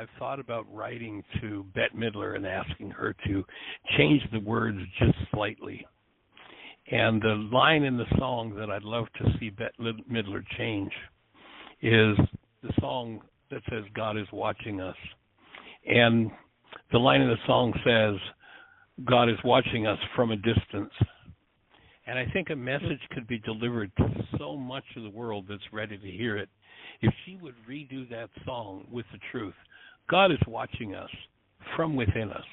I've thought about writing to Bette Midler and asking her to change the words just slightly. And the line in the song that I'd love to see Bette Midler change is the song that says, God is watching us. And the line in the song says, God is watching us from a distance. And I think a message could be delivered to so much of the world that's ready to hear it if she would redo that song with the truth. God is watching us from within us.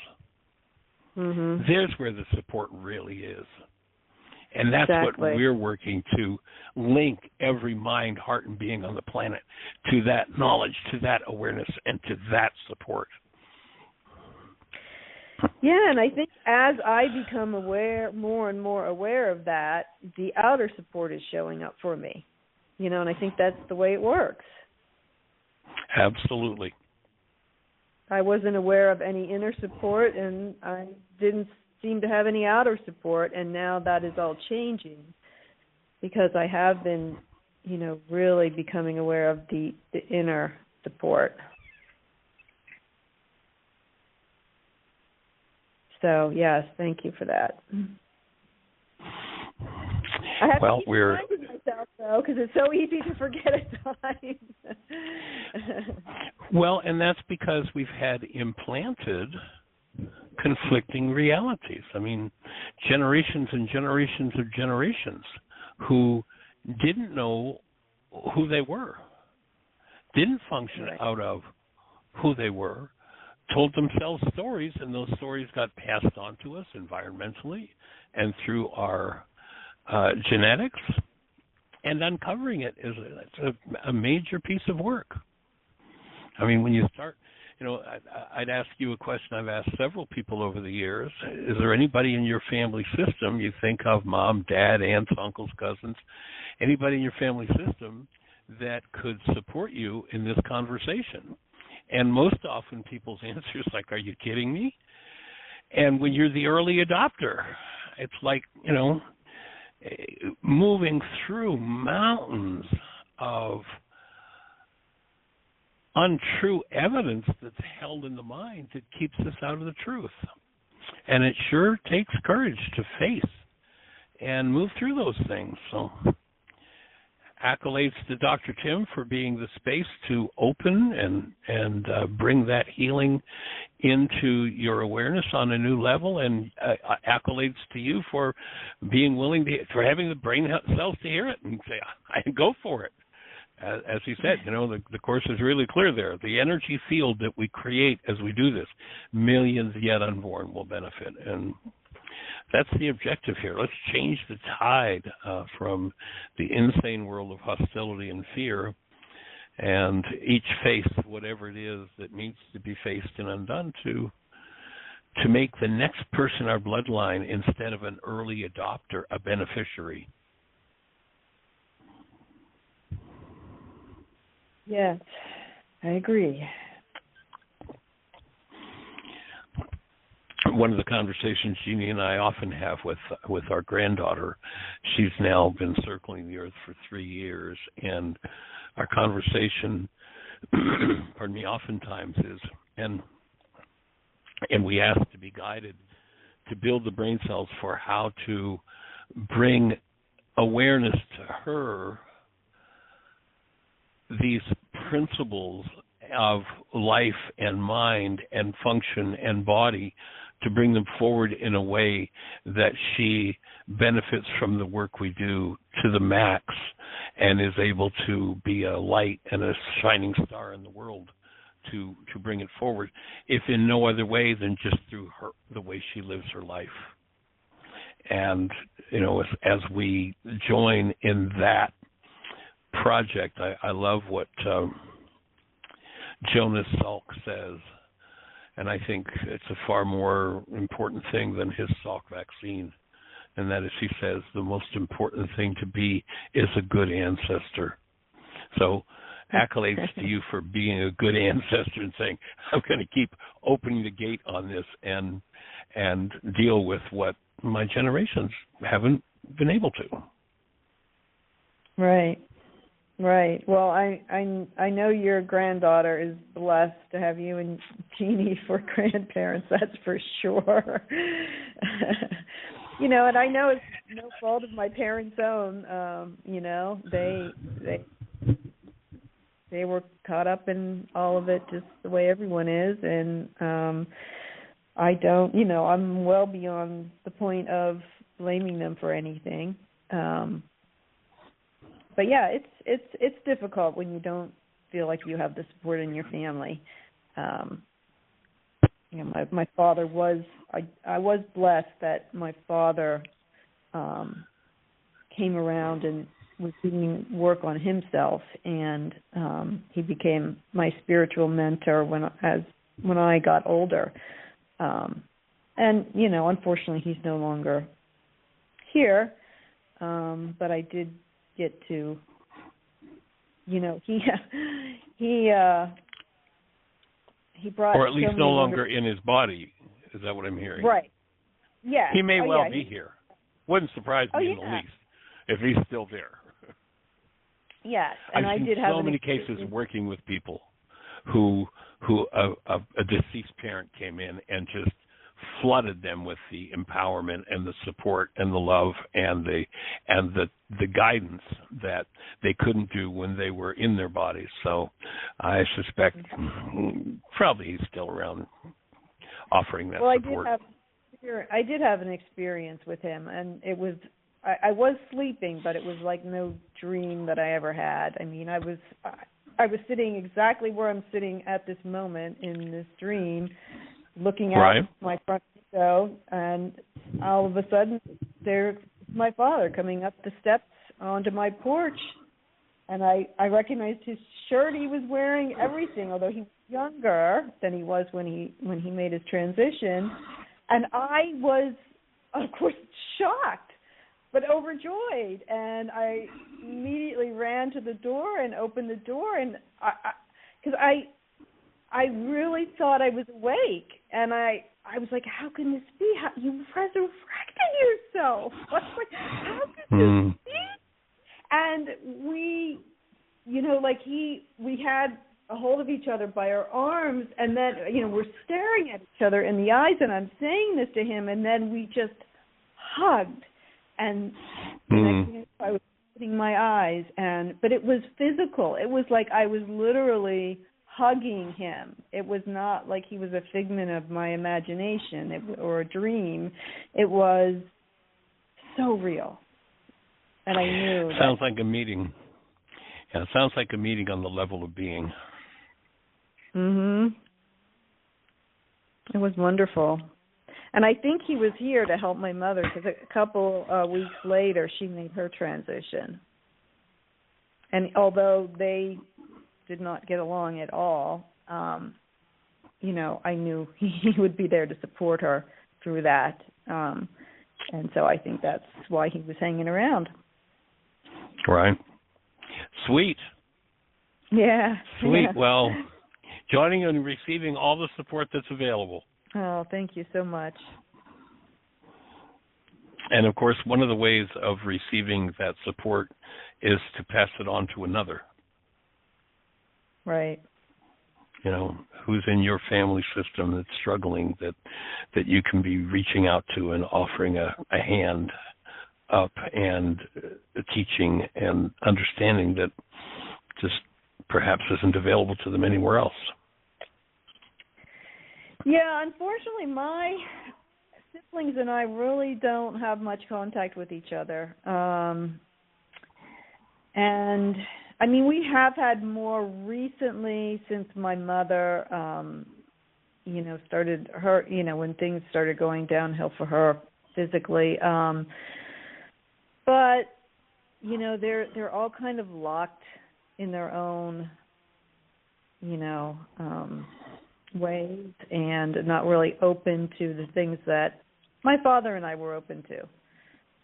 Mm-hmm. There's where the support really is. And that's what we're working to link every mind, heart, and being on the planet to that knowledge, to that awareness, and to that support. Yeah, and I think as I become more and more aware of that, the outer support is showing up for me. And I think that's the way it works. Absolutely. I wasn't aware of any inner support, and I didn't seem to have any outer support, and now that is all changing because I have been, really becoming aware of the inner support. So, yes, thank you for that. I have to keep reminding myself, though, because it's so easy to forget at times. Well, and that's because we've had implanted conflicting realities. I mean, generations and generations of generations who didn't know who they were, didn't function out of who they were, told themselves stories, and those stories got passed on to us environmentally and through our genetics, and uncovering it is a major piece of work. I mean, when you start, I'd ask you a question I've asked several people over the years. Is there anybody in your family system you think of, mom, dad, aunts, uncles, cousins, anybody in your family system that could support you in this conversation? And most often people's answer is like, are you kidding me? And when you're the early adopter, it's like, moving through mountains of untrue evidence that's held in the mind that keeps us out of the truth. And it sure takes courage to face and move through those things. So accolades to Dr. Tim for being the space to open and bring that healing into your awareness on a new level, and accolades to you for being willing for having the brain cells to hear it and say, I go for it. As he said, the Course is really clear there. The energy field that we create as we do this, millions yet unborn will benefit. And that's the objective here. Let's change the tide from the insane world of hostility and fear, and each face whatever it is that needs to be faced and undone to make the next person our bloodline, instead of an early adopter, a beneficiary. Yes, I agree. One of the conversations Jeannie and I often have with our granddaughter, she's now been circling the earth for 3 years, and our conversation, pardon me, oftentimes is, and we ask to be guided to build the brain cells for how to bring awareness to her these principles of life and mind and function and body, to bring them forward in a way that she benefits from the work we do to the max and is able to be a light and a shining star in the world to bring it forward, if in no other way than just through the way she lives her life. And, as we join in that project, I love what Jonas Salk says, and I think it's a far more important thing than his Salk vaccine, and that is, he says, the most important thing to be is a good ancestor. So accolades to you for being a good ancestor and saying, I'm going to keep opening the gate on this and deal with what my generations haven't been able to. Right. Right. Well, I know your granddaughter is blessed to have you and Jeannie for grandparents. That's for sure. You know, and I know it's no fault of my parents' own. You know, they were caught up in all of it, just the way everyone is, and I don't. You know, I'm well beyond the point of blaming them for anything. But yeah, it's difficult when you don't feel like you have the support in your family. You know, my father was I was blessed that my father came around and was doing work on himself, and he became my spiritual mentor when I got older. And you know, unfortunately, he's no longer here. But I did get to, you know, he brought, or at least no longer in his body. Is that what I'm hearing? Right. Yeah. He may well be here. Wouldn't surprise me in the least if he's still there. Yes, and I've seen so many cases working with people who a deceased parent came in and just flooded them with the empowerment and the support and the love and the guidance that they couldn't do when they were in their bodies. So I suspect probably he's still around offering that support. I did have an experience with him, and it was I was sleeping, but it was like no dream that I ever had. I mean, I was sitting exactly where I'm sitting at this moment in this dream, looking out my front window, and all of a sudden there's my father coming up the steps onto my porch, and I recognized his shirt he was wearing, everything, although he was younger than he was when he made his transition, and I was, of course, shocked but overjoyed, and I immediately ran to the door and opened the door, and because I really thought I was awake, and I was like, how can this be? How, you resurrected yourself. How can this be? And we, you know, like we had a hold of each other by our arms, and then, you know, we're staring at each other in the eyes, and I'm saying this to him, and then we just hugged, and the next thing I was opening my eyes, but it was physical. It was like I was literally hugging him. It was not like he was a figment of my imagination or a dream. It was so real. And I knew. Sounds like a meeting. Yeah, it sounds like a meeting on the level of being. Mhm. It was wonderful. And I think he was here to help my mother, because a couple weeks later she made her transition. And although they did not get along at all, you know, I knew he would be there to support her through that. And so I think that's why he was hanging around. Right. Sweet. Yeah. Sweet. Yeah. Well, joining and receiving all the support that's available. Oh, thank you so much. And, of course, one of the ways of receiving that support is to pass it on to another. Right. You know, who's in your family system that's struggling, that you can be reaching out to and offering a hand up and teaching and understanding that just perhaps isn't available to them anywhere else. Yeah, unfortunately, my siblings and I really don't have much contact with each other. And, I mean, we have had more recently since my mother, you know, started her, you know, when things started going downhill for her physically. But, you know, they're all kind of locked in their own, you know, ways, and not really open to the things that my father and I were open to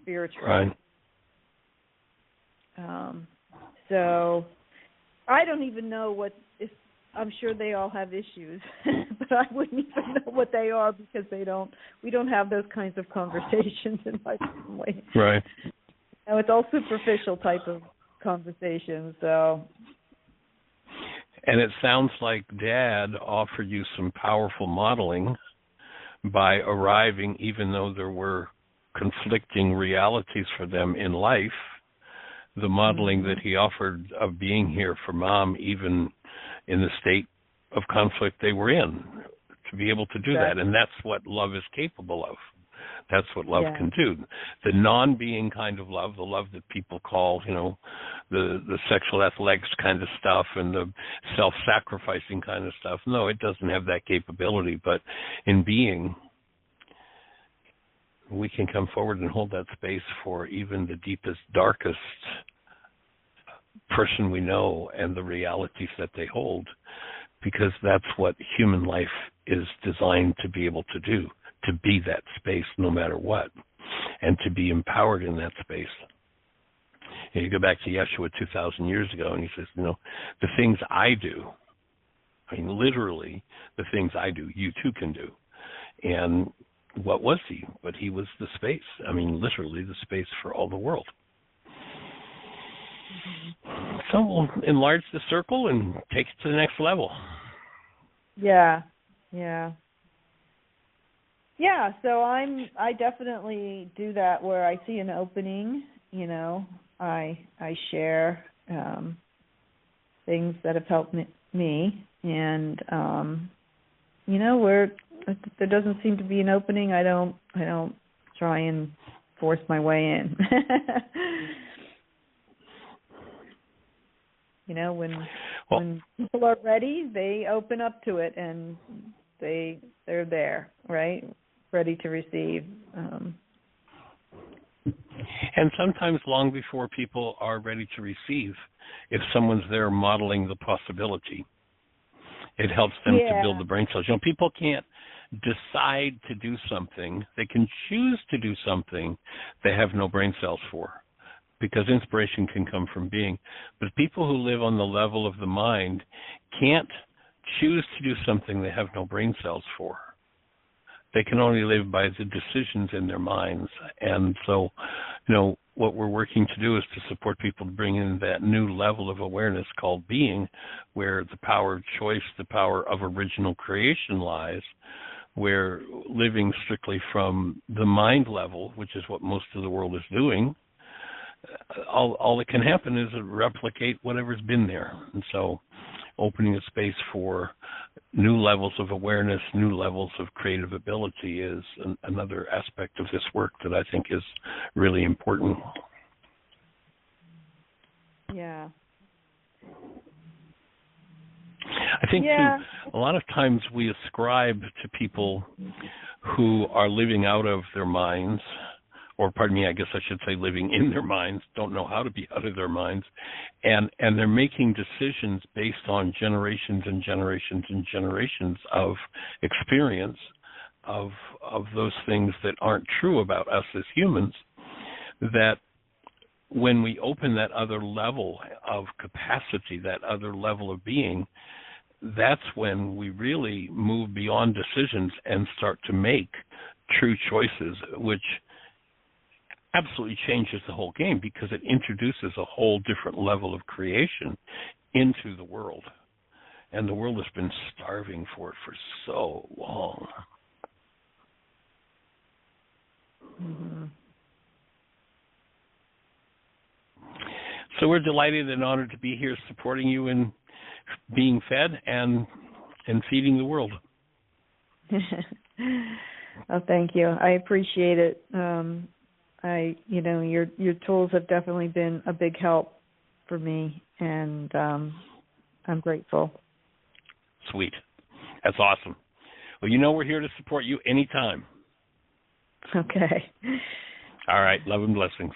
spiritually. Right. So I don't even know I'm sure they all have issues, but I wouldn't even know what they are, because we don't have those kinds of conversations in my family. Right. No, it's all superficial type of conversations. So. And it sounds like Dad offered you some powerful modeling by arriving, even though there were conflicting realities for them in life. The modeling that he offered of being here for Mom, even in the state of conflict they were in, to be able to do that. And that's what love is capable of. That's what love can do. The non-being kind of love, the love that people call, the sexual athletics kind of stuff and the self-sacrificing kind of stuff. No, it doesn't have that capability. But in being, we can come forward and hold that space for even the deepest, darkest person we know and the realities that they hold, because that's what human life is designed to be able to do, to be that space no matter what, and to be empowered in that space. And you go back to Yeshua 2,000 years ago, and he says, the things I do, literally, the things I do, you too can do. And what was he? But he was the space. Literally the space for all the world. So we'll enlarge the circle and take it to the next level. Yeah, so I definitely do that where I see an opening, I share things that have helped me, and where there doesn't seem to be an opening, I don't try and force my way in. When people are ready, they open up to it, and they're there, right? Ready to receive. And sometimes long before people are ready to receive, if someone's there modeling the possibility, it helps them to build the brain cells. People can't decide to do something. They can choose to do something they have no brain cells for, because inspiration can come from being. But people who live on the level of the mind can't choose to do something they have no brain cells for. They can only live by the decisions in their minds. And so, what we're working to do is to support people to bring in that new level of awareness called being, where the power of choice, the power of original creation lies, where living strictly from the mind level, which is what most of the world is doing, all that can happen is replicate whatever's been there. And so opening a space for new levels of awareness, new levels of creative ability is another aspect of this work that I think is really important. Yeah. I think, too, a lot of times we ascribe to people who are living out of their minds, or pardon me, I guess I should say living in their minds, don't know how to be out of their minds, and they're making decisions based on generations and generations and generations of experience of those things that aren't true about us as humans, that when we open that other level of capacity, that other level of being, that's when we really move beyond decisions and start to make true choices, which absolutely changes the whole game, because it introduces a whole different level of creation into the world. And the world has been starving for it for so long. Mm-hmm. So we're delighted and honored to be here supporting you in being fed and feeding the world. Oh, thank you. I appreciate it. Your tools have definitely been a big help for me, and I'm grateful. Sweet. That's awesome. Well, we're here to support you anytime. Okay. All right. Love and blessings.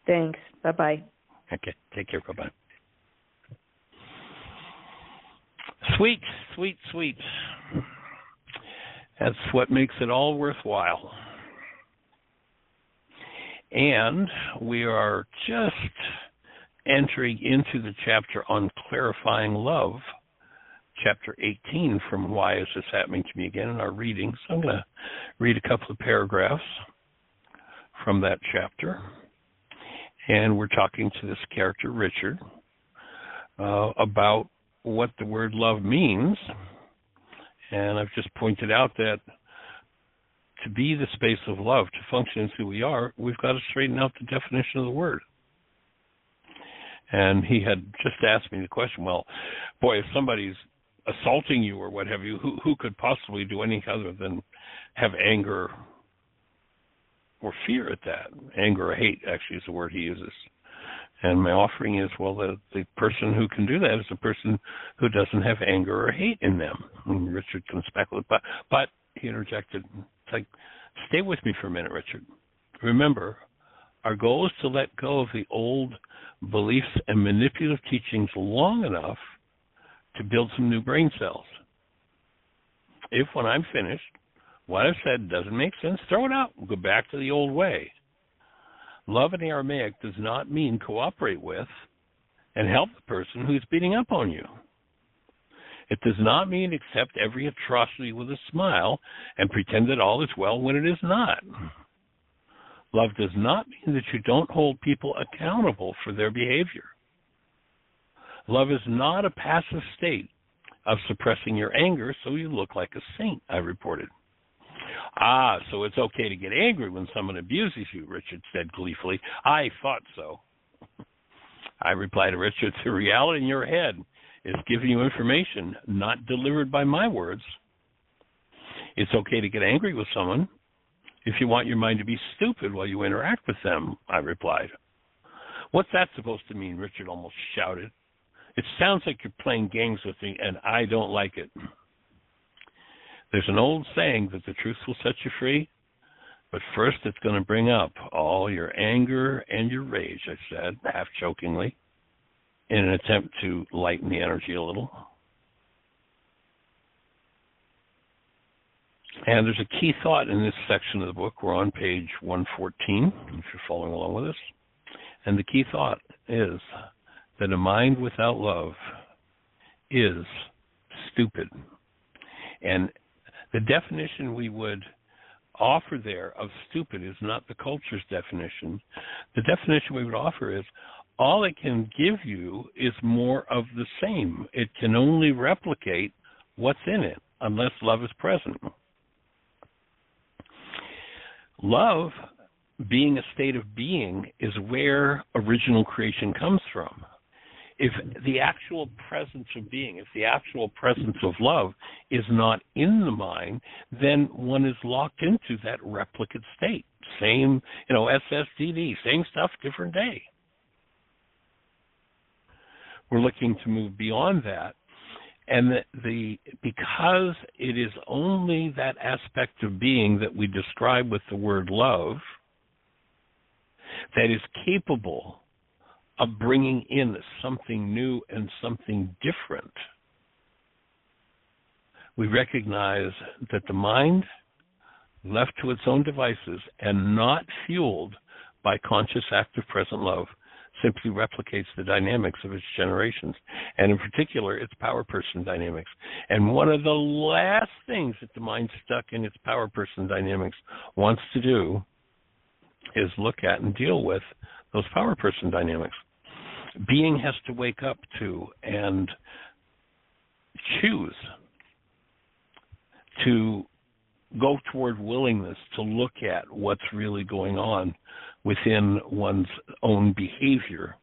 Thanks. Bye-bye. Okay. Take care. Bye-bye. Sweet, sweet, sweet. That's what makes it all worthwhile. And we are just entering into the chapter on clarifying love, chapter 18 from Why Is This Happening to Me Again in our reading. So I'm going to read a couple of paragraphs from that chapter. And we're talking to this character, Richard, about what the word love means. And I've just pointed out that to be the space of love, to function as who we are, we've got to straighten out the definition of the word. And he had just asked me the question, well, boy, if somebody's assaulting you or what have you, who could possibly do anything other than have anger or fear at that? Anger or hate, actually, is the word he uses. And my offering is, well, the person who can do that is a person who doesn't have anger or hate in them. And Richard comes back with, but he interjected, it's like, stay with me for a minute, Richard. Remember, our goal is to let go of the old beliefs and manipulative teachings long enough to build some new brain cells. If, when I'm finished, what I've said doesn't make sense, throw it out. We'll go back to the old way. Love in Aramaic does not mean cooperate with and help the person who's beating up on you. It does not mean accept every atrocity with a smile and pretend that all is well when it is not. Love does not mean that you don't hold people accountable for their behavior. Love is not a passive state of suppressing your anger so you look like a saint, I reported. Ah, so it's okay to get angry when someone abuses you, Richard said gleefully. I thought so. I replied to Richard, the reality in your head is giving you information not delivered by my words. It's okay to get angry with someone if you want your mind to be stupid while you interact with them, I replied. What's that supposed to mean? Richard almost shouted. It sounds like you're playing games with me, and I don't like it. There's an old saying that the truth will set you free, but first it's going to bring up all your anger and your rage, I said, half jokingly, in an attempt to lighten the energy a little. And there's a key thought in this section of the book. We're on page 114, if you're following along with us. And the key thought is that a mind without love is stupid. And the definition we would offer there of stupid is not the culture's definition. The definition we would offer is all it can give you is more of the same. It can only replicate what's in it unless love is present. Love, being a state of being, is where original creation comes from. If the actual presence of being, if the actual presence of love is not in the mind, then one is locked into that replicate state. Same, SSDD, same stuff, different day. We're looking to move beyond that. And because it is only that aspect of being that we describe with the word love that is capable of bringing in something new and something different, we recognize that the mind, left to its own devices and not fueled by conscious active present love, simply replicates the dynamics of its generations, and in particular, its power person dynamics. And one of the last things that the mind stuck in its power person dynamics wants to do is look at and deal with those power person dynamics. Being has to wake up to and choose to go toward willingness to look at what's really going on within one's own behavior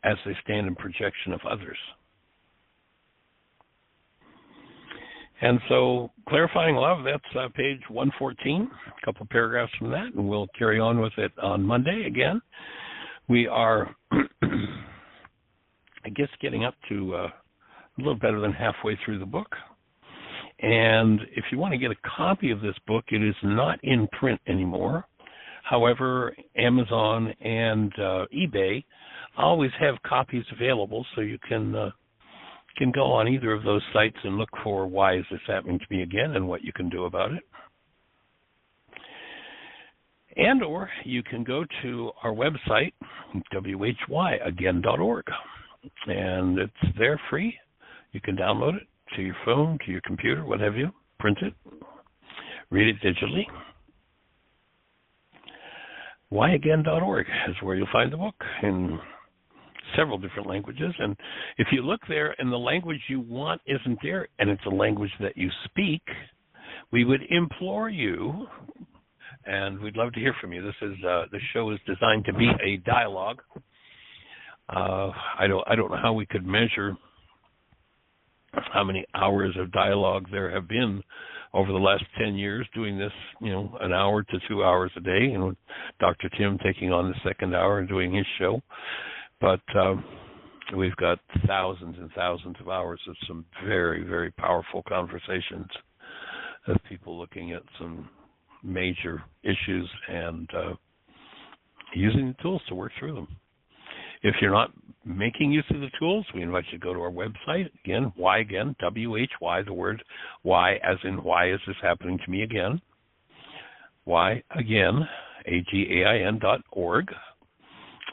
as they stand in projection of others. And so, clarifying love, that's page 114, a couple of paragraphs from that, and we'll carry on with it on Monday again. We are, I guess, getting up to a little better than halfway through the book. And if you want to get a copy of this book, it is not in print anymore. However, Amazon and eBay always have copies available, so you can go on either of those sites and look for why is this happening to me again and what you can do about it. And or you can go to our website, whyagain.org, and it's there free. You can download it to your phone, to your computer, what have you, print it, read it digitally. whyagain.org is where you'll find the book in several different languages. And if you look there and the language you want isn't there, and it's a language that you speak, we would implore you, and we'd love to hear from you. The show is designed to be a dialogue. I don't know how we could measure how many hours of dialogue there have been over the last 10 years doing this, an hour to 2 hours a day, and with Dr. Tim taking on the second hour and doing his show. But we've got thousands and thousands of hours of some very, very powerful conversations of people looking at some major issues and using the tools to work through them. If you're not making use of the tools, we invite you to go to our website. Again, why again, W-H-Y, the word why, as in why is this happening to me again? Why again, AGAIN.org.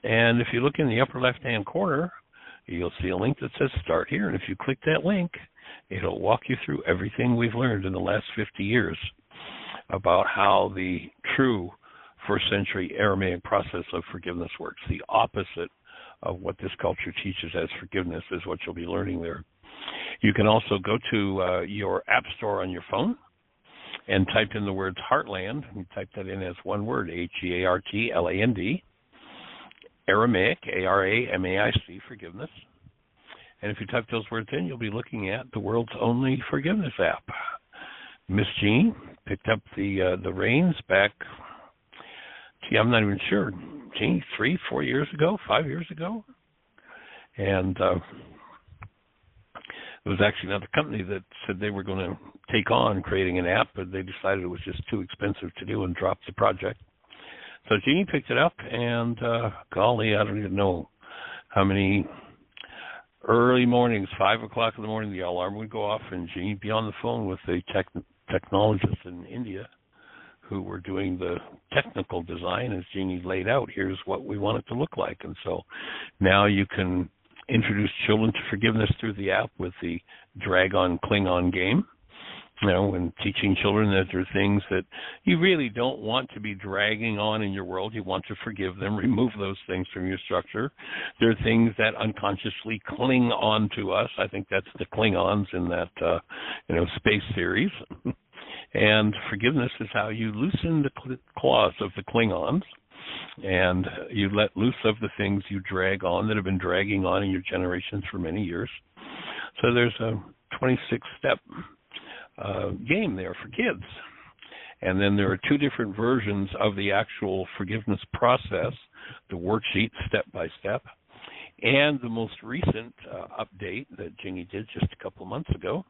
And if you look in the upper left-hand corner, you'll see a link that says Start Here. And if you click that link, it'll walk you through everything we've learned in the last 50 years about how the true first-century Aramaic process of forgiveness works. The opposite of what this culture teaches as forgiveness is what you'll be learning there. You can also go to your app store on your phone and type in the words Heartland. You type that in as one word, Heartland, Aramaic, A-R-A-M-A-I-C, forgiveness. And if you type those words in, you'll be looking at the world's only forgiveness app. Miss Jean picked up the reins back, I'm not even sure, Jean, 3, 4 years ago, 5 years ago. And it was actually another company that said they were going to take on creating an app, but they decided it was just too expensive to do and dropped the project. So Jeannie picked it up, and golly, I don't even know how many early mornings, 5 o'clock in the morning, the alarm would go off, and Jeannie'd be on the phone with the technologists in India who were doing the technical design as Jeannie laid out. Here's what we want it to look like. And so now you can introduce children to forgiveness through the app with the drag-on, cling-on game. And teaching children that there are things that you really don't want to be dragging on in your world. You want to forgive them, remove those things from your structure. There are things that unconsciously cling on to us. I think that's the Klingons in that, space series. And forgiveness is how you loosen the claws of the Klingons and you let loose of the things you drag on that have been dragging on in your generations for many years. So there's a 26-step game there for kids. And then there are 2 different versions of the actual forgiveness process, the worksheet step by step, and the most recent update that Gingy did just a couple of months ago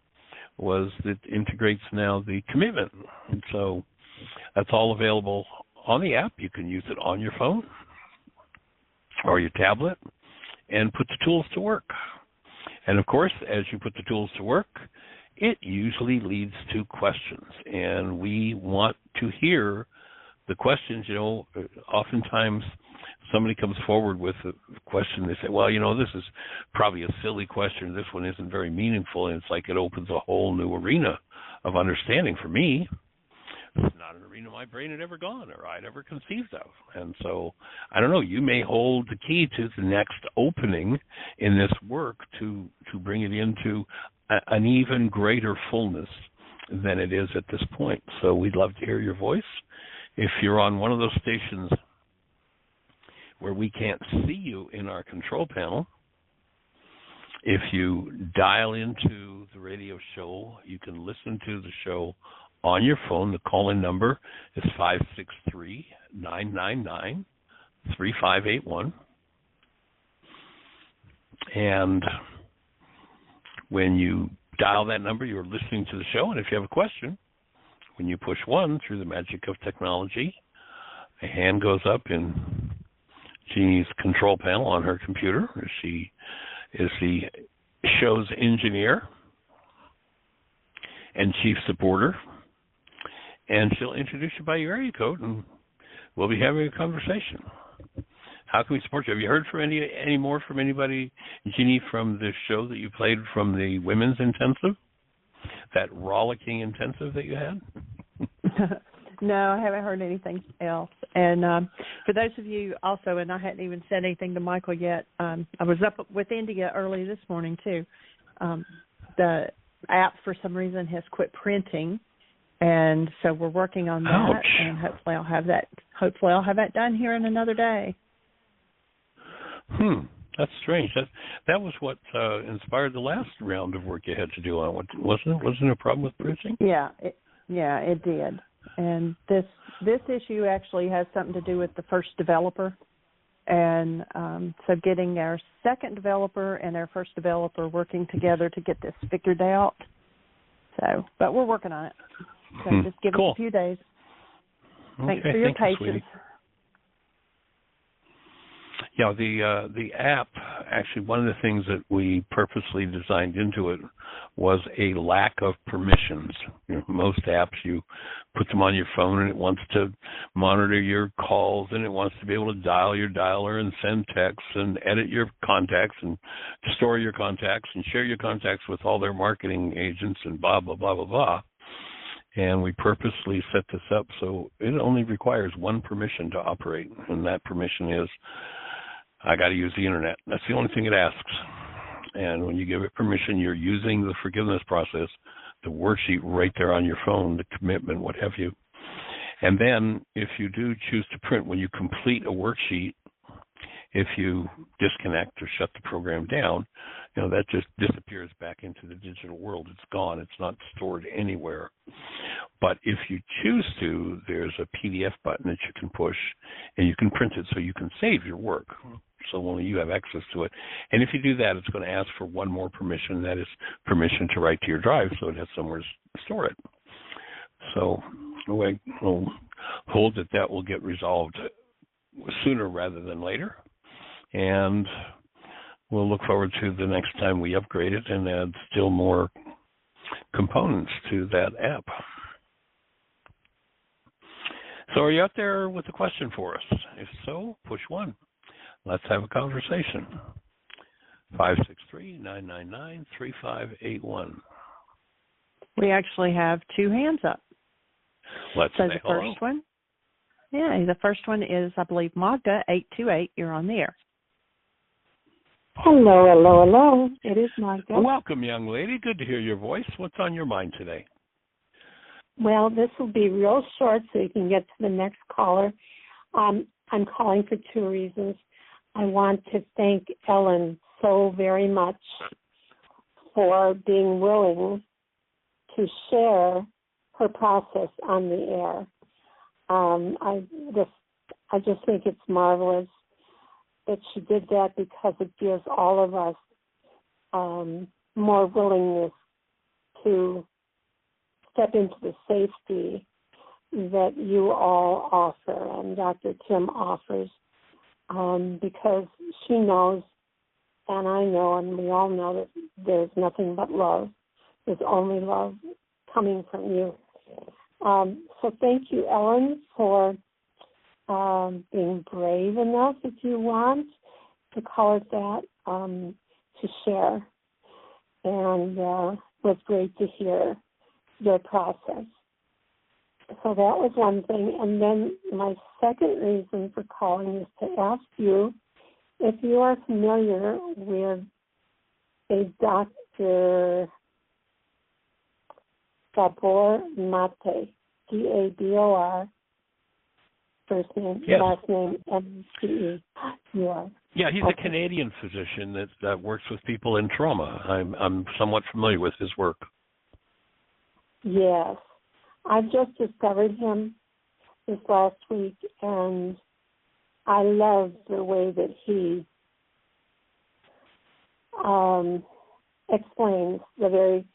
was that integrates now the commitment. And so that's all available on the app. You can use it on your phone or your tablet and put the tools to work. And of course, as you put the tools to work, it usually leads to questions, and we want to hear the questions. Oftentimes somebody comes forward with a question, they say, well, this is probably a silly question, this one isn't very meaningful, and it's like it opens a whole new arena of understanding for me. It's not an arena my brain had ever gone or I'd ever conceived of. And so, I don't know, you may hold the key to the next opening in this work to bring it into an even greater fullness than it is at this point. So we'd love to hear your voice. If you're on one of those stations where we can't see you in our control panel, if you dial into the radio show, you can listen to the show on your phone. The call-in number is 563-999-3581. And when you dial that number, you're listening to the show. And if you have a question, when you push 1 through the magic of technology, a hand goes up in Jeannie's control panel on her computer. She is the show's engineer and chief supporter. And she'll introduce you by your area code, and we'll be having a conversation. How can we support you? Have you heard from any more from anybody, Jeannie, from the show that you played from the women's intensive, that rollicking intensive that you had? No, I haven't heard anything else. And for those of you also, and I hadn't even said anything to Michael yet, I was up with India early this morning too. The app for some reason has quit printing, and so we're working on that. Ouch. And hopefully I'll have that done here in another day. That's strange. That was what inspired the last round of work you had to do on it, wasn't it? Wasn't there a problem with printing? Yeah, it did. And this issue actually has something to do with the first developer. And so getting our second developer and our first developer working together to get this figured out. So, but we're working on it. So just give us a few days. Thanks for your patience. Sweetie. Yeah, the app, actually one of the things that we purposely designed into it was a lack of permissions. You know, most apps, you put them on your phone and it wants to monitor your calls and it wants to be able to dial your dialer and send texts and edit your contacts and store your contacts and share your contacts with all their marketing agents and blah, blah, blah, blah, blah. And we purposely set this up so it only requires one permission to operate, and that permission is I got to use the internet. That's the only thing it asks. And when you give it permission, you're using the forgiveness process, the worksheet right there on your phone, the commitment, what have you. And then if you do choose to print, when you complete a worksheet, if you disconnect or shut the program down, you know, that just disappears back into the digital world. It's gone. It's not stored anywhere. But if you choose to, there's a PDF button that you can push, and you can print it so you can save your work. So only you have access to it. And if you do that, it's going to ask for one more permission. That is permission to write to your drive so it has somewhere to store it. So we'll hold that will get resolved sooner rather than later. And we'll look forward to the next time we upgrade it and add still more components to that app. So are you out there with a question for us? If so, push 1. Let's have a conversation. 563-999-3581. We actually have 2 hands up. Let's say hello. The first one is, I believe, Magda, 828. You're on the air. Hello. It is Magda. Welcome, young lady. Good to hear your voice. What's on your mind today? Well, this will be real short so you can get to the next caller. I'm calling for 2 reasons. I want to thank Ellen so very much for being willing to share her process on the air. I just think it's marvelous that she did that, because it gives all of us more willingness to step into the safety that you all offer and Dr. Tim offers, because she knows, and I know, and we all know, that there's nothing but love. There's only love coming from you. So thank you, Ellen, for being brave enough, if you want to call it that, to share. And it was great to hear your process. So that was one thing. And then my second reason for calling is to ask you if you are familiar with a Dr. Gabor Mate, Gabor, first name, yes. Last name, M-C-E. You are. Yeah, he's a Canadian physician that works with people in trauma. I'm somewhat familiar with his work. Yes. I've just discovered him this last week, and I love the way that he explains the very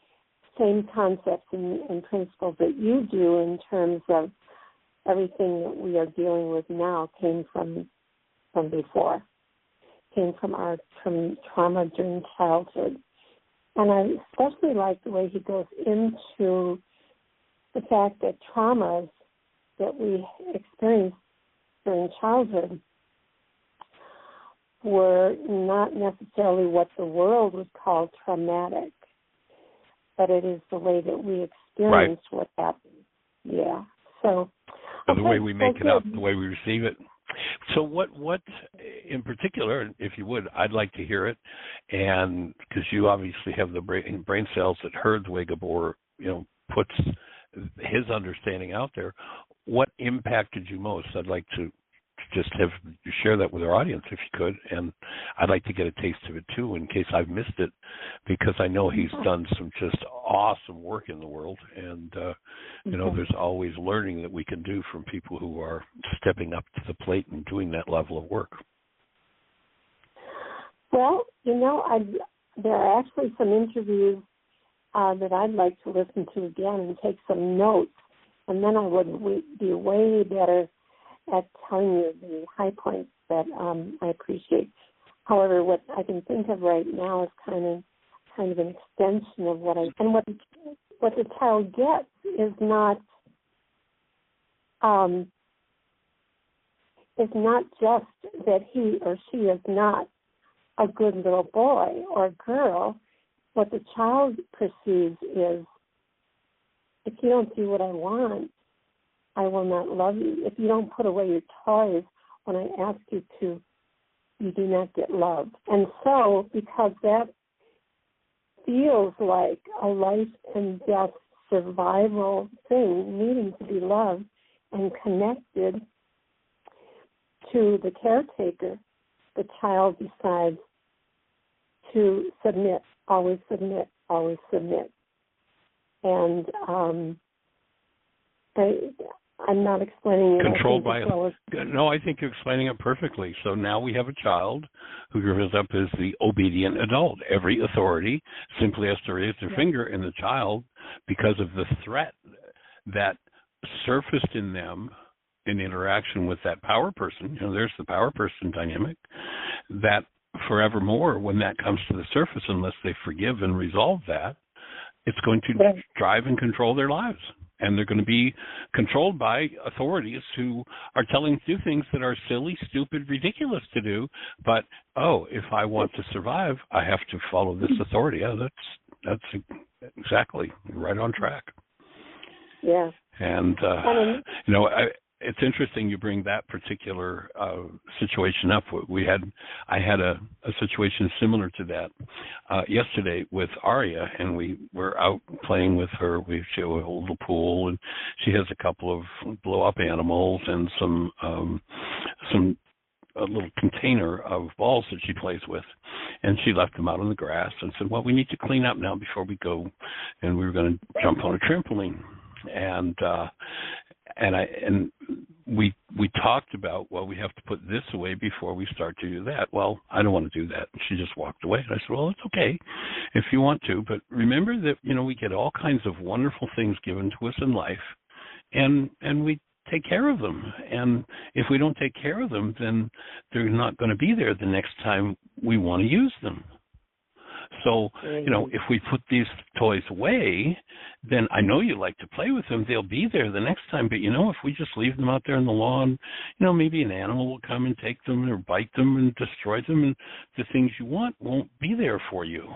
same concepts and principles that you do, in terms of everything that we are dealing with now came from before, came from trauma during childhood. And I especially like the way he goes into the fact that traumas that we experienced during childhood were not necessarily what the world would call traumatic, but it is the way that we experience what happened. Yeah. So the way we make it up, good. the way we receive it. So what in particular, if you would, I'd like to hear it, and because you obviously have the brain cells that heard the way Gabor, puts his understanding out there. What impacted you most? I'd like to just have you share that with our audience if you could, and I'd like to get a taste of it too in case I've missed it, because I know he's done some just awesome work in the world, and there's always learning that we can do from people who are stepping up to the plate and doing that level of work. Well, there are actually some interviews that I'd like to listen to again and take some notes, and then I would be way better at telling you the high points that I appreciate. However, what I can think of right now is kind of an extension of what the child gets is not just that he or she is not a good little boy or girl. What the child perceives is, if you don't do what I want, I will not love you. If you don't put away your toys when I ask you to, you do not get love. And so, because that feels like a life and death survival thing, needing to be loved and connected to the caretaker, the child decides to submit, always submit, always submit. And I'm not explaining it. Controlled by no, I think you're explaining it perfectly. So now we have a child who grows up as the obedient adult. Every authority simply has to raise their finger, and the child, because of the threat that surfaced in them in interaction with that power person, there's the power person dynamic, that forevermore, when that comes to the surface, unless they forgive and resolve that, it's going to drive and control their lives. And they're going to be controlled by authorities who are telling them to do things that are silly, stupid, ridiculous to do. But, if I want to survive, I have to follow this authority. Yeah, that's exactly right on track. Yeah. And, it's interesting you bring that particular situation up. I had a situation similar to that yesterday with Aria, and we were out playing with her. She had a little pool, and she has a couple of blow-up animals and a little container of balls that she plays with, and she left them out on the grass and said, "Well, we need to clean up now before we go," and we were going to jump on a trampoline, and we talked about, well, we have to put this away before we start to do that. Well, I don't want to do that. And she just walked away. And I said, well, it's okay if you want to, but remember that, we get all kinds of wonderful things given to us in life, and we take care of them. And if we don't take care of them, then they're not going to be there the next time we want to use them. So, if we put these toys away, then I know you like to play with them. They'll be there the next time. But, if we just leave them out there on the lawn, maybe an animal will come and take them or bite them and destroy them, and the things you want won't be there for you.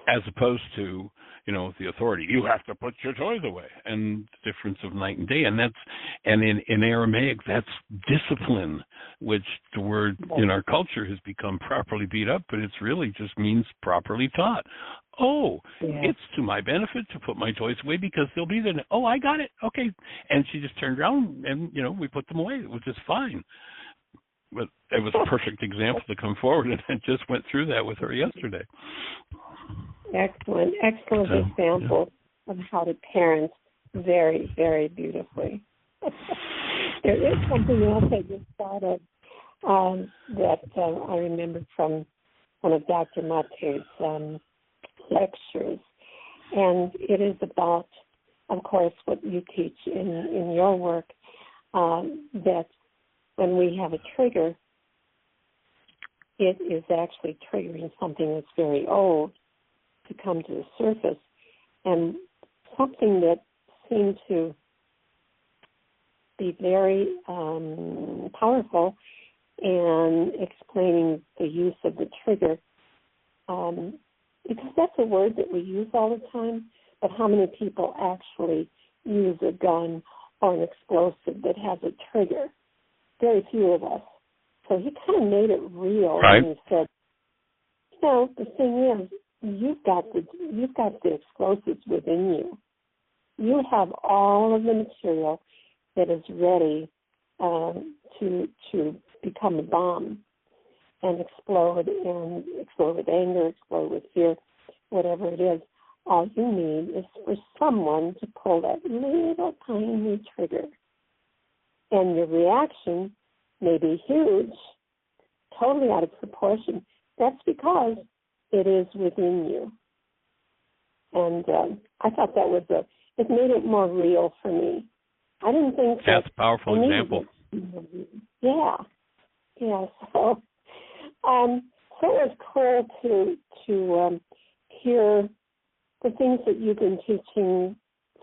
As opposed to, the authority, you have to put your toys away, and the difference of night and day. And in Aramaic, that's discipline, which the word in our culture has become properly beat up, but it's really just means properly taught. It's to my benefit to put my toys away because they'll be there. Oh, I got it. Okay. And she just turned around and, we put them away. It was just fine. But it was a perfect example to come forward, and I just went through that with her yesterday. Excellent example of how to parent very, very beautifully. There is something else I just thought of that I remembered from one of Dr. Mate's lectures, and it is about, of course, what you teach in your work, that when we have a trigger, it is actually triggering something that's very old to come to the surface, and something that seemed to be very powerful in explaining the use of the trigger, because that's a word that we use all the time, but how many people actually use a gun or an explosive that has a trigger. Very few of us. So he kind of made it real, Right. and he said, the thing is, you've got the explosives within you. You have all of the material that is ready to become a bomb and explode with anger, explode with fear, whatever it is. All you need is for someone to pull that little tiny trigger. And your reaction may be huge, totally out of proportion. That's because it is within you. And I thought that was it made it more real for me. I didn't think that's a powerful example. Yeah. So, so it was cool to hear the things that you've been teaching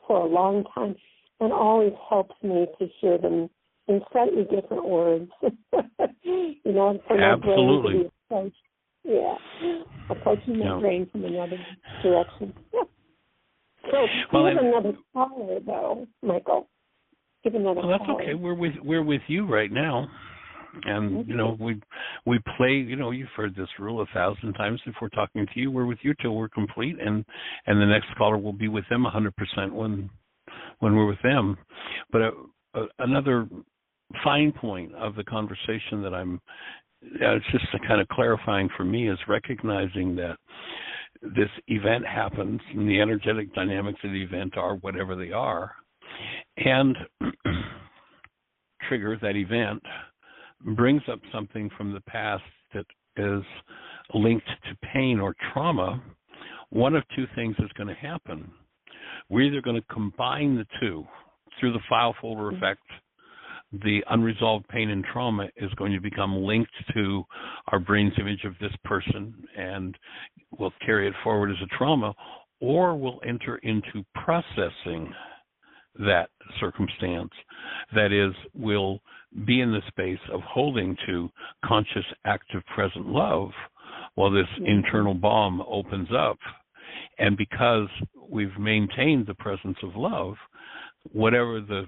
for a long time, and always helps me to hear them in slightly different words. For Absolutely. my brain to be approaching my brain from another direction. Yeah. So we have another caller, though, Michael. Give another caller. That's okay. We're with you right now. And, we play, you've heard this rule 1,000 times. If we're talking to you, we're with you till we're complete. And the next caller will be with them 100% when we're with them. But another fine point of the conversation that it's just kind of clarifying for me, is recognizing that this event happens and the energetic dynamics of the event are whatever they are, and trigger that event brings up something from the past that is linked to pain or trauma. One of two things is going to happen. We're either going to combine the two through the file folder effect. The unresolved pain and trauma is going to become linked to our brain's image of this person, and we'll carry it forward as a trauma, or we'll enter into processing that circumstance. That is, we'll be in the space of holding to conscious, active, present love while this internal bomb opens up. And because we've maintained the presence of love, whatever the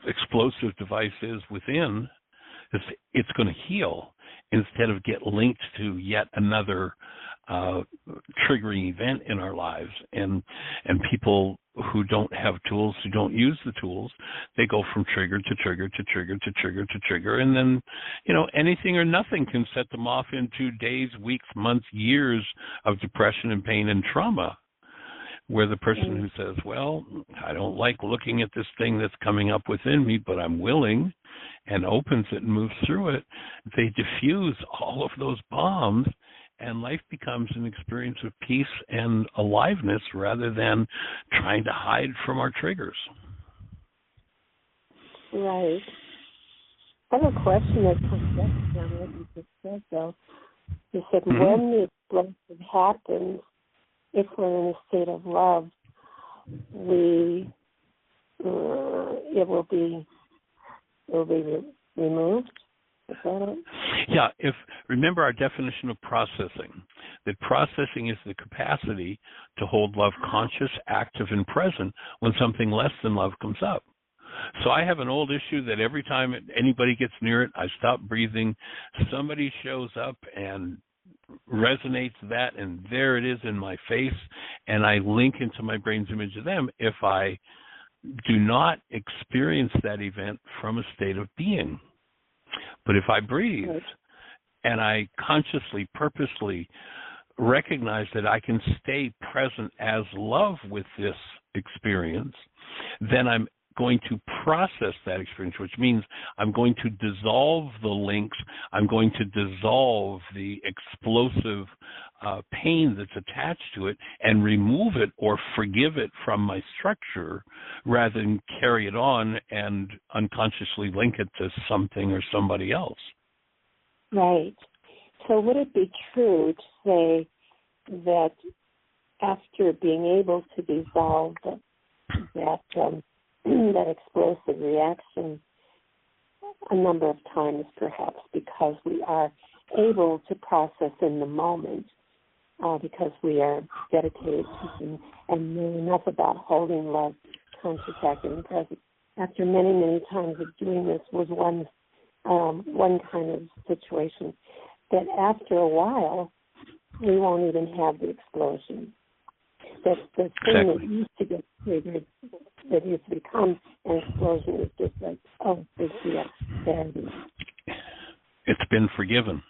explosive device is within, it's going to heal instead of get linked to yet another triggering event in our lives. And people who don't have tools, who don't use the tools, they go from trigger to trigger to trigger to trigger to trigger, and then anything or nothing can set them off into days, weeks, months, years of depression and pain and trauma, where the person who says, well, I don't like looking at this thing that's coming up within me, but I'm willing, and opens it and moves through it, they diffuse all of those bombs, and life becomes an experience of peace and aliveness rather than trying to hide from our triggers. Right. I have a question that comes up on what you just said, though. You said when the explosive happens, if we're in a state of love, it will be removed. Is that it? Yeah. Remember our definition of processing. That processing is the capacity to hold love conscious, active, and present when something less than love comes up. So I have an old issue that every time anybody gets near it, I stop breathing. Somebody shows up and resonates that, and there it is in my face, and I link into my brain's image of them if I do not experience that event from a state of being. But if I breathe and I consciously, purposely recognize that I can stay present as love with this experience, then I'm going to process that experience, which means I'm going to dissolve the links, I'm going to dissolve the explosive pain that's attached to it and remove it or forgive it from my structure rather than carry it on and unconsciously link it to something or somebody else. Right. So would it be true to say that after being able to dissolve that explosive reaction a number of times, perhaps because we are able to process in the moment, because we are dedicated to and know enough about holding love, conscious, active, and present, after many, many times of doing this, was one kind of situation that after a while, we won't even have the explosion. That the thing that used to get triggered, that used to become an explosion, is just like, oh, big deal. There it is. It's been forgiven.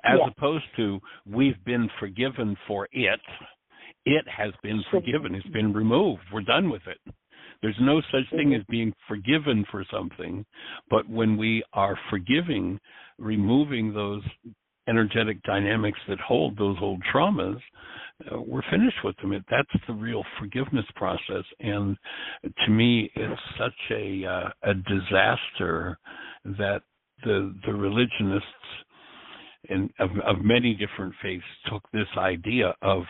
As Yeah. opposed to we've been forgiven for it. It has been forgiven. It's been removed. We're done with it. There's no such thing as being forgiven for something, but when we are forgiving, removing those energetic dynamics that hold those old traumas, we're finished with them. That's the real forgiveness process. And to me, it's such a disaster that the religionists of many different faiths took this idea of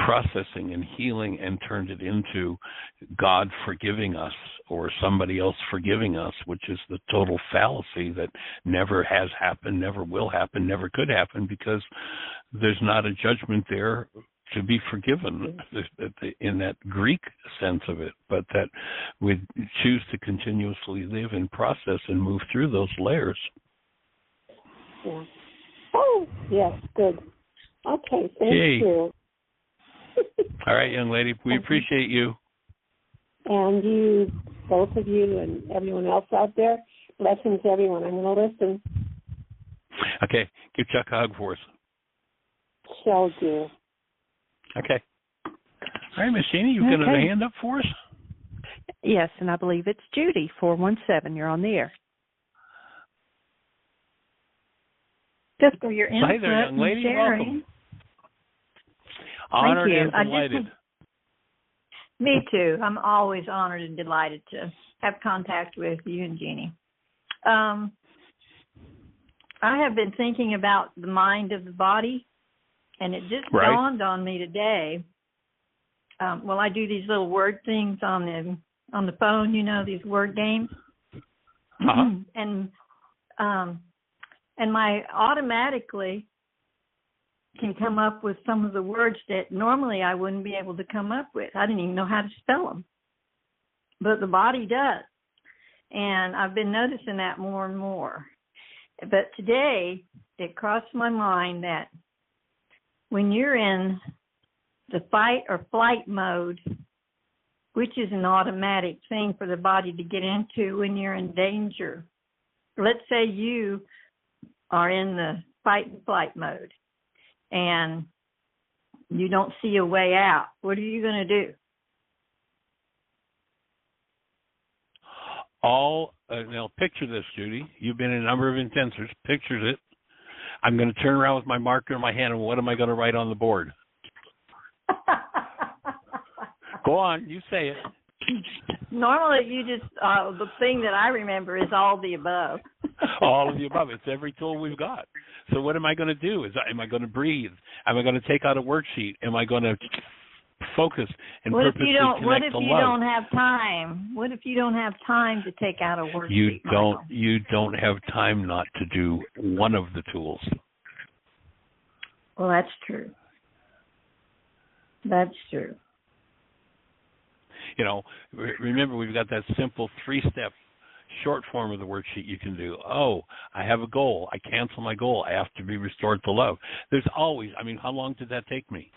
processing and healing and turned it into God forgiving us or somebody else forgiving us, which is the total fallacy that never has happened, never will happen, never could happen, because there's not a judgment there to be forgiven in that Greek sense of it, but that we choose to continuously live and process and move through those layers. Yeah. Oh, yes, good. Okay, thank you. All right, young lady, we appreciate you. And you, both of you and everyone else out there, blessings everyone. I'm going to listen. Okay, give Chuck a hug for us. Shall do. Okay. All right, Miss Jeannie, you've got a hand up for us? Yes, and I believe it's Judy, 417. You're on the air. Just for your input. Hi there, young lady. Welcome. Honored and delighted. Me too. I'm always honored and delighted to have contact with you and Jeannie. I have been thinking about the mind of the body, and it just dawned on me today. I do these little word things on the phone, these word games. And my automatically can come up with some of the words that normally I wouldn't be able to come up with. I didn't even know how to spell them. But the body does. And I've been noticing that more and more. But today, it crossed my mind that when you're in the fight or flight mode, which is an automatic thing for the body to get into when you're in danger. Let's say you are in the fight and flight mode and you don't see a way out. What are you going to do? Now picture this, Judy. You've been in a number of intensors. Picture it. I'm going to turn around with my marker in my hand, and what am I going to write on the board? Go on, you say it. Normally, you just, the thing that I remember is all the above. All of the above. It's every tool we've got. So what am I going to do? Am I going to breathe? Am I going to take out a worksheet? Am I going to focus and purposely connect to love? What if you don't have time? What if you don't have time to take out a worksheet? You don't have time not to do one of the tools. Well, that's true. That's true. Remember, we've got that simple 3-step short form of the worksheet you can do. Oh, I have a goal. I cancel my goal. I have to be restored to love. There's always, how long did that take me?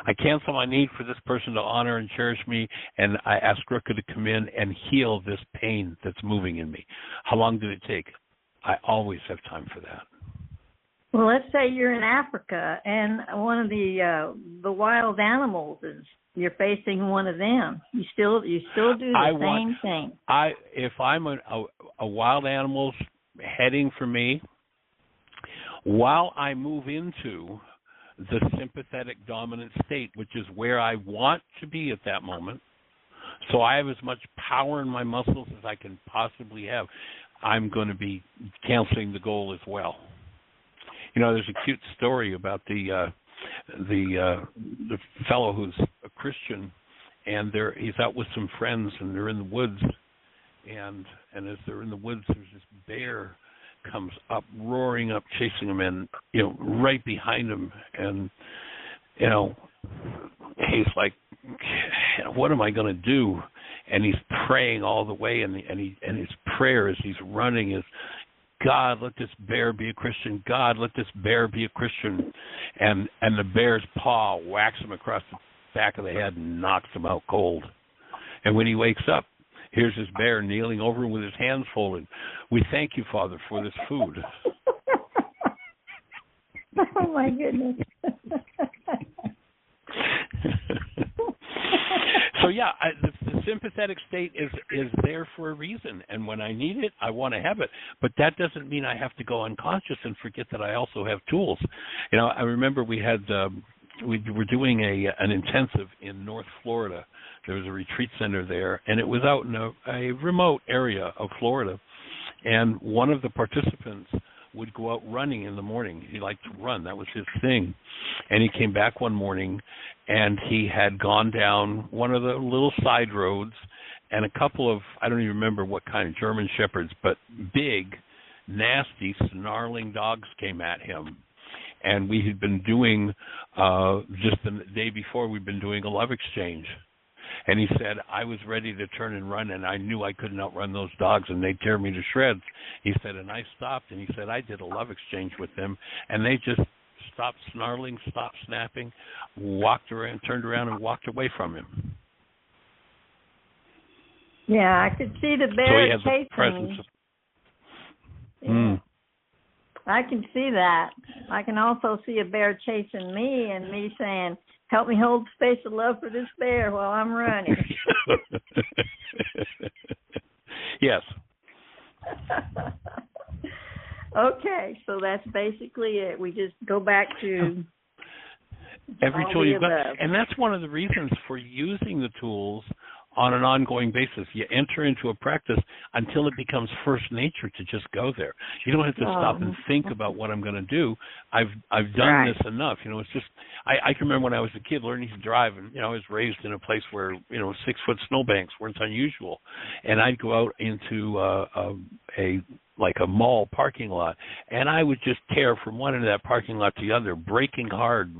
I cancel my need for this person to honor and cherish me, and I ask Ruka to come in and heal this pain that's moving in me. How long did it take? I always have time for that. Well, let's say you're in Africa, and one of the wild animals is you're facing one of them. You still do the same thing. If I'm a wild animal's heading for me, while I move into the sympathetic dominant state, which is where I want to be at that moment, so I have as much power in my muscles as I can possibly have, I'm going to be canceling the goal as well. There's a cute story about the fellow who's a Christian, and he's out with some friends, and they're in the woods, and as they're in the woods, there's this bear comes up, roaring up, chasing him, and right behind him, and he's like, what am I going to do? and he's praying all the way, and his prayer as he's running is, God, let this bear be a Christian. God, let this bear be a Christian. And the bear's paw whacks him across the back of the head and knocks him out cold. And when he wakes up, here's his bear kneeling over him with his hands folded. We thank you, Father, for this food. Oh, my goodness. So, yeah, the sympathetic state is there for a reason. And when I need it, I want to have it. But that doesn't mean I have to go unconscious and forget that I also have tools. You know, I remember we were doing an intensive in North Florida. There was a retreat center there, and it was out in a remote area of Florida. And one of the participants would go out running in the morning. He liked to run. That was his thing. And he came back one morning, and he had gone down one of the little side roads, and a couple of, I don't even remember what kind of German shepherds, but big, nasty, snarling dogs came at him. And we had been doing, just the day before, we'd been doing a love exchange. And he said, I was ready to turn and run, and I knew I couldn't outrun those dogs, and they'd tear me to shreds. He said, and I stopped, and he said, I did a love exchange with them, and they just stopped snarling, stopped snapping, walked around, turned around, and walked away from him. Yeah, I could see the bear chasing me. Yeah. I can see that. I can also see a bear chasing me and me saying, help me hold space of love for this bear while I'm running. Yes. Okay, so that's basically it. We just go back to every tool you've got. And that's one of the reasons for using the tools on an ongoing basis. You enter into a practice until it becomes first nature to just go there. You don't have to stop and think about what I'm going to do. I've done this enough. You know, it's just, I can remember when I was a kid learning to drive, and, you know, I was raised in a place where, you know, 6-foot snowbanks weren't unusual. And I'd go out into a mall parking lot, and I would just tear from one end of that parking lot to the other, braking hard,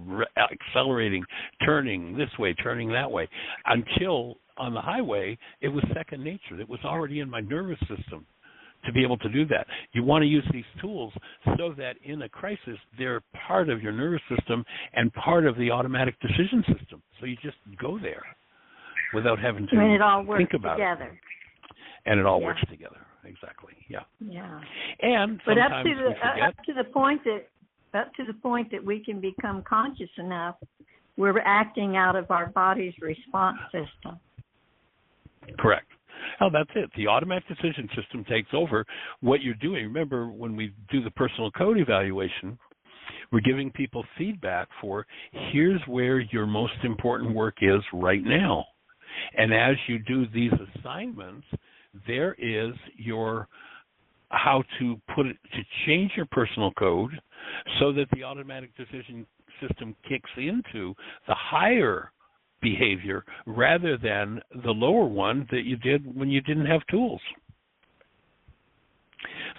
accelerating, turning this way, turning that way, until on the highway, it was second nature. It was already in my nervous system to be able to do that. You want to use these tools so that in a crisis, they're part of your nervous system and part of the automatic decision system. So you just go there without having to it all works think about together. it. And it all works together. Exactly. Yeah. Yeah. And sometimes we forget. Up to the point that we can become conscious enough, we're acting out of our body's response system. Correct. Oh, that's it. The automatic decision system takes over what you're doing. Remember, when we do the personal code evaluation, we're giving people feedback for, here's where your most important work is right now. And as you do these assignments, there is your how to put it, to change your personal code so that the automatic decision system kicks into the higher behavior rather than the lower one that you did when you didn't have tools.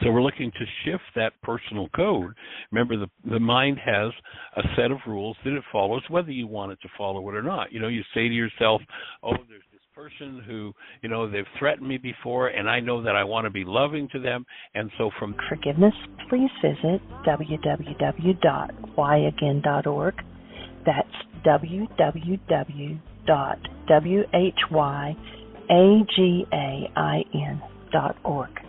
So we're looking to shift that personal code. Remember, the mind has a set of rules that it follows, whether you want it to follow it or not. You know, you say to yourself, oh, there's this person who, you know, they've threatened me before, and I know that I want to be loving to them. And so from forgiveness, please visit www.whyagain.org. That's www.whyagain.org.